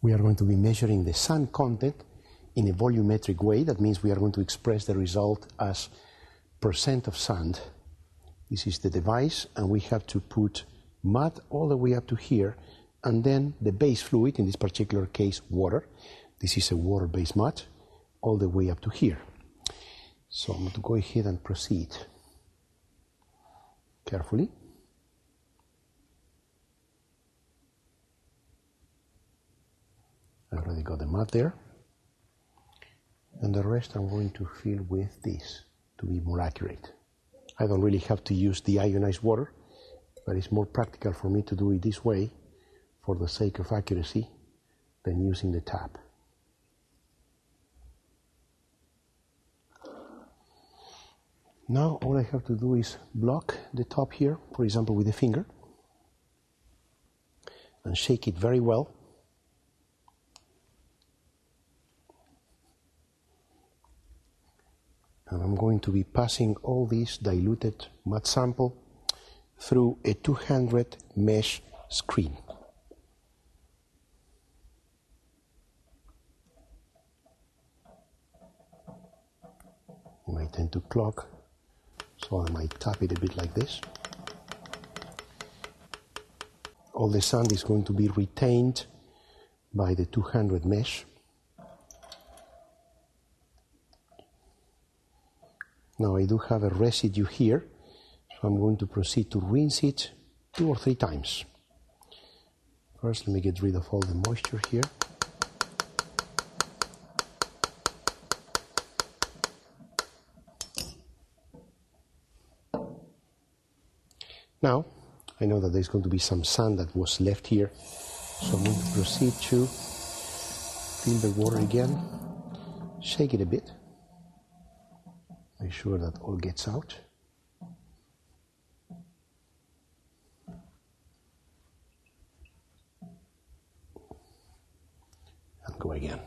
We are going to be measuring the sand content in a volumetric way. That means we are going to express the result as percent of sand. This is the device, and we have to put mud all the way up to here, and then the base fluid, in this particular case water. This is a water-based mud, all the way up to here. So I'm going to go ahead and proceed carefully. I already got the mud there. And the rest I'm going to fill with this to be more accurate. I don't really have to use the ionized water, but it's more practical for me to do it this way for the sake of accuracy than using the tap. Now all I have to do is block the top here, for example with the finger, and shake it very well. And I'm going to be passing all this diluted mud sample through a 200 mesh screen. It might tend to clog, so I might tap it a bit like this. All the sand is going to be retained by the 200 mesh. Now I do have a residue here, so I'm going to proceed to rinse it 2 or 3 times. First, let me get rid of all the moisture here. Now, I know that there's going to be some sand that was left here, so I'm going to proceed to fill the water again, shake it a bit. Make sure that all gets out. And go again.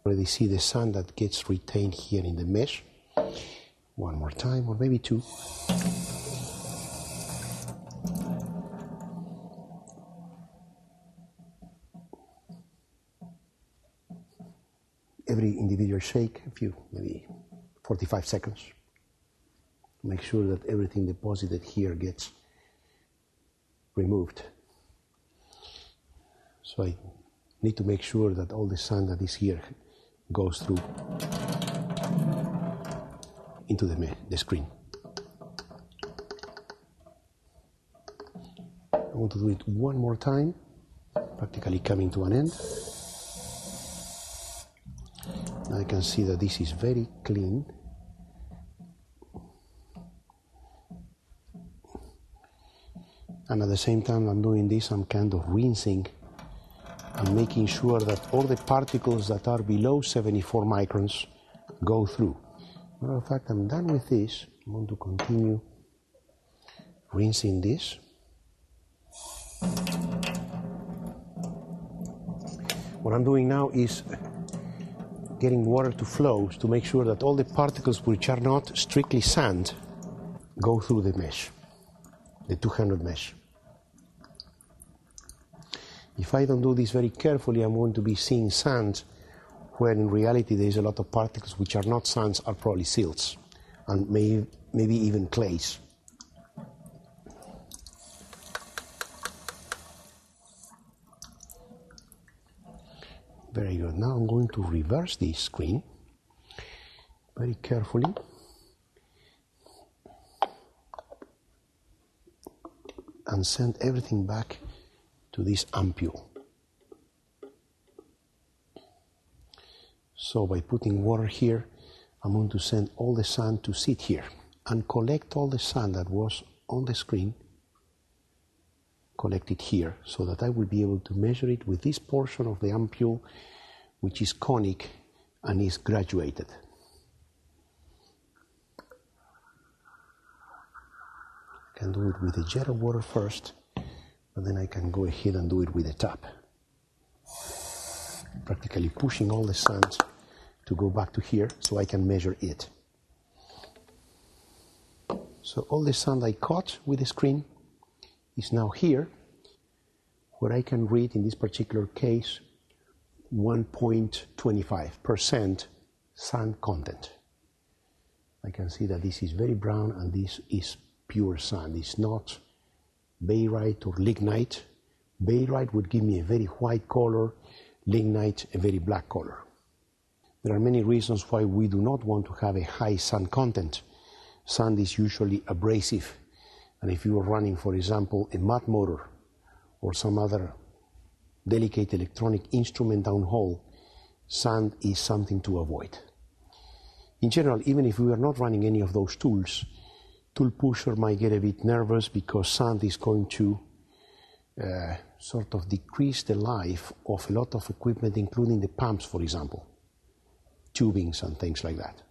Already see the sand that gets retained here in the mesh. One more time, or maybe 2. Every individual shake, a few, maybe 45 seconds. Make sure that everything deposited here gets removed. So I need to make sure that all the sand that is here goes through into the screen. I want to do it one more time, practically coming to an end. I can see that this is very clean. And at the same time I'm doing this, I'm kind of rinsing and making sure that all the particles that are below 74 microns go through. Matter of fact, I'm done with this. I'm going to continue rinsing this. What I'm doing now is getting water to flow to make sure that all the particles which are not strictly sand go through the mesh, the 200 mesh. If I don't do this very carefully, I'm going to be seeing sand where in reality there is a lot of particles which are not sands, are probably silts, and maybe even clays. Very good. Now I'm going to reverse this screen very carefully. And send everything back to this ampule. So by putting water here, I'm going to send all the sand to sit here and collect all the sand that was on the screen, collect it here, so that I will be able to measure it with this portion of the ampule which is conic and is graduated. I can do it with a jet of water first, but then I can go ahead and do it with a tap. Practically pushing all the sand to go back to here so I can measure it. So all the sand I caught with the screen is now here, where I can read, in this particular case, 1.25% sand content. I can see that this is very brown and this is pure sand. It's not barite or lignite. Barite would give me a very white color, lignite a very black color. There are many reasons why we do not want to have a high sand content. Sand is usually abrasive, and if you are running, for example, a mud motor or some other delicate electronic instrument downhole, sand is something to avoid. In general, even if we are not running any of those tools, tool pusher might get a bit nervous because sand is going to sort of decrease the life of a lot of equipment, including the pumps, for example, tubings and things like that.